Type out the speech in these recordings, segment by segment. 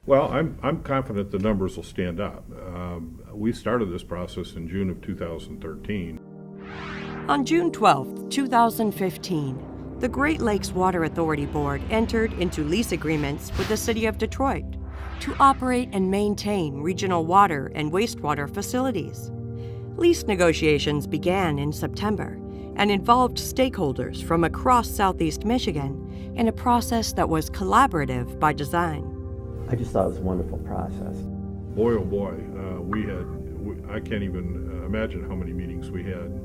Well, I'm confident the numbers will stand up. We started this process in June of 2013. On June 12, 2015, the Great Lakes Water Authority Board entered into lease agreements with the City of Detroit to operate and maintain regional water and wastewater facilities. Lease negotiations began in September and involved stakeholders from across Southeast Michigan in a process that was collaborative by design. I just thought it was a wonderful process. Boy, oh boy, I can't even imagine how many meetings we had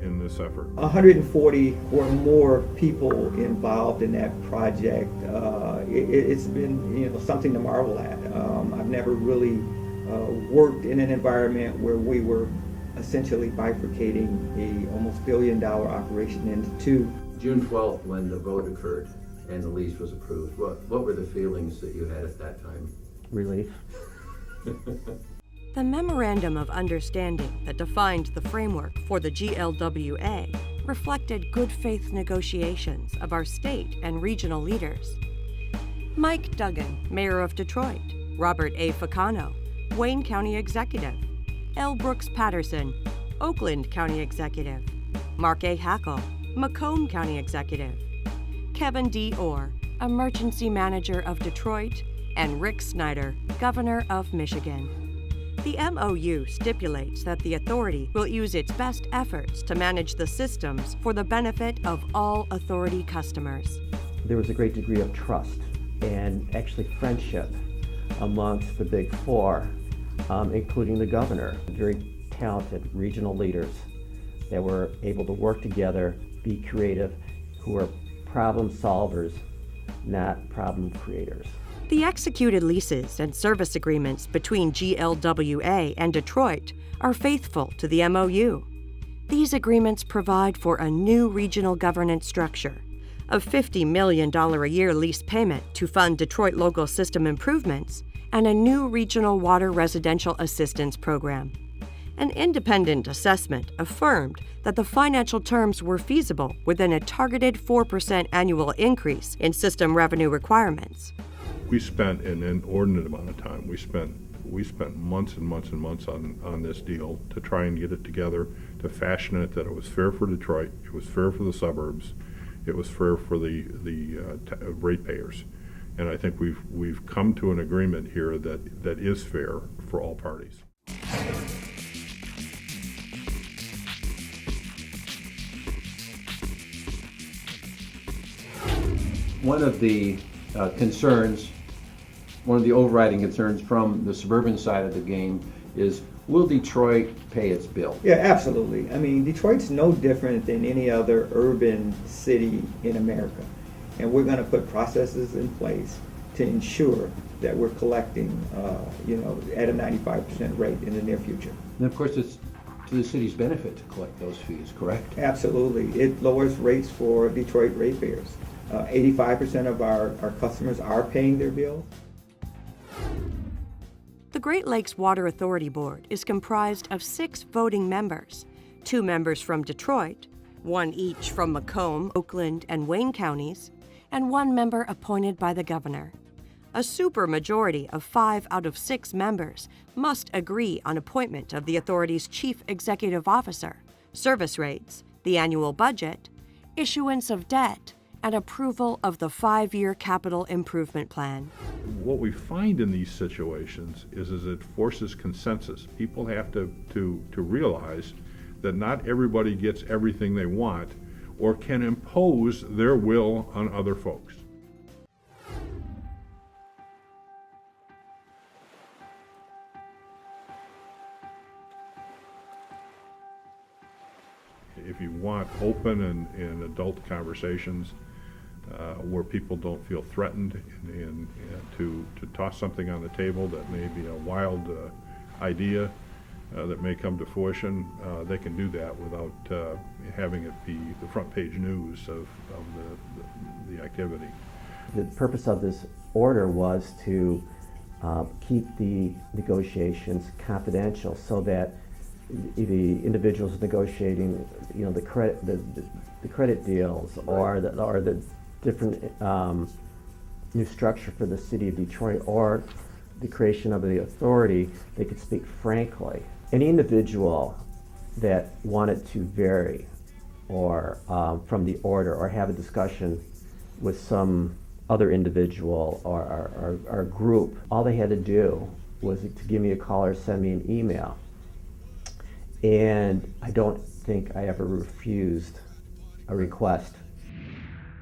in this effort. 140 or more people involved in that project. It's been something to marvel at. I've never really worked in an environment where we were essentially bifurcating a almost $1 billion operation into two. June 12th, when the vote occurred and the lease was approved, what were the feelings that you had at that time? Relief. The Memorandum of Understanding that defined the framework for the GLWA reflected good faith negotiations of our state and regional leaders. Mike Duggan, Mayor of Detroit, Robert A. Ficano, Wayne County Executive, L. Brooks Patterson, Oakland County Executive, Mark A. Hackle, Macomb County Executive, Kevin D. Orr, Emergency Manager of Detroit, and Rick Snyder, Governor of Michigan. The MOU stipulates that the authority will use its best efforts to manage the systems for the benefit of all authority customers. There was a great degree of trust and actually friendship amongst the Big Four, including the governor. Very talented regional leaders that were able to work together, be creative, who are problem solvers, not problem creators. The executed leases and service agreements between GLWA and Detroit are faithful to the MOU. These agreements provide for a new regional governance structure, a $50 million a year lease payment to fund Detroit local system improvements, and a new regional water residential assistance program. An independent assessment affirmed that the financial terms were feasible within a targeted 4% annual increase in system revenue requirements. We spent an inordinate amount of time. We spent months and months and months on this deal to try and get it together, to fashion it that it was fair for Detroit, it was fair for the suburbs, it was fair for the ratepayers. And I think we've come to an agreement here that is fair for all parties. One of the one of the overriding concerns from the suburban side of the game is, will Detroit pay its bill? Yeah, absolutely. I mean, Detroit's no different than any other urban city in America. And we're going to put processes in place to ensure that we're collecting, at a 95% rate in the near future. And of course, it's to the city's benefit to collect those fees, correct? Absolutely. It lowers rates for Detroit ratepayers. 85% of our customers are paying their bills. The Great Lakes Water Authority Board is comprised of 6 voting members, 2 members from Detroit, 1 each from Macomb, Oakland, and Wayne counties, and 1 member appointed by the governor. A supermajority of 5 out of 6 members must agree on appointment of the authority's chief executive officer, service rates, the annual budget, issuance of debt, and approval of the 5-year capital improvement plan. What we find in these situations is it forces consensus. People have to realize that not everybody gets everything they want or can impose their will on other folks. If you want open and adult conversations where people don't feel threatened and to toss something on the table that may be a wild idea that may come to fruition, they can do that without having it be the front page news of the activity. The purpose of this order was to keep the negotiations confidential so that the individuals negotiating, the credit deals or the different new structure for the city of Detroit or the creation of the authority, they could speak frankly. Any individual that wanted to vary or from the order or have a discussion with some other individual or group, all they had to do was to give me a call or send me an email. And I don't think I ever refused a request.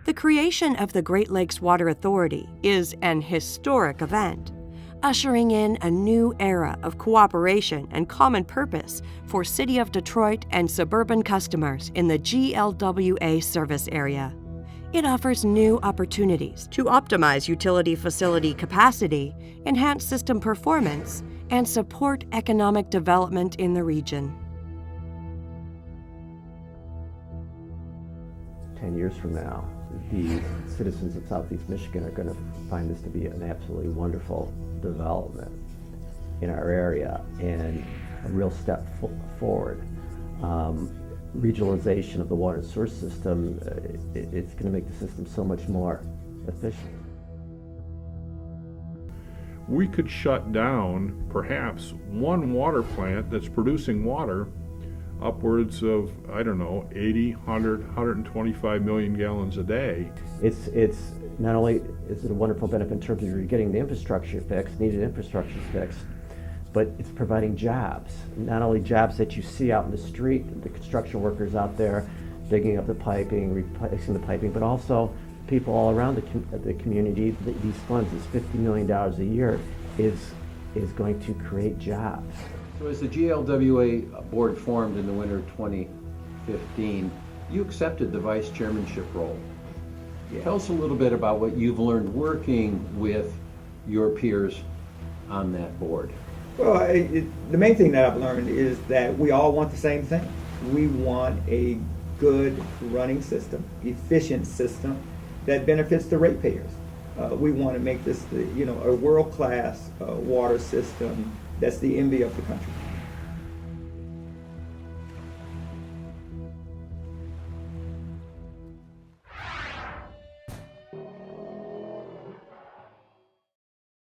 The creation of the Great Lakes Water Authority is an historic event, ushering in a new era of cooperation and common purpose for City of Detroit and suburban customers in the GLWA service area. It offers new opportunities to optimize utility facility capacity, enhance system performance, and support economic development in the region. 10 years from now, the citizens of Southeast Michigan are going to find this to be an absolutely wonderful development in our area and a real step forward. Regionalization of the water and sewer system, it's going to make the system so much more efficient. We could shut down perhaps one water plant that's producing water upwards of, I don't know, 80, 100, 125 million gallons a day. It's not only is it a wonderful benefit in terms of you're getting the infrastructure fixed, needed infrastructure fixed, but it's providing jobs. Not only jobs that you see out in the street, the construction workers out there digging up the piping, replacing the piping, but also people all around the community. These funds, this $50 million a year, is going to create jobs. So as the GLWA board formed in the winter of 2015, you accepted the vice chairmanship role. Yeah. Tell us a little bit about what you've learned working with your peers on that board. Well, the main thing that I've learned is that we all want the same thing. We want a good running system, efficient system that benefits the ratepayers. We want to make this, a world-class water system that's the envy of the country.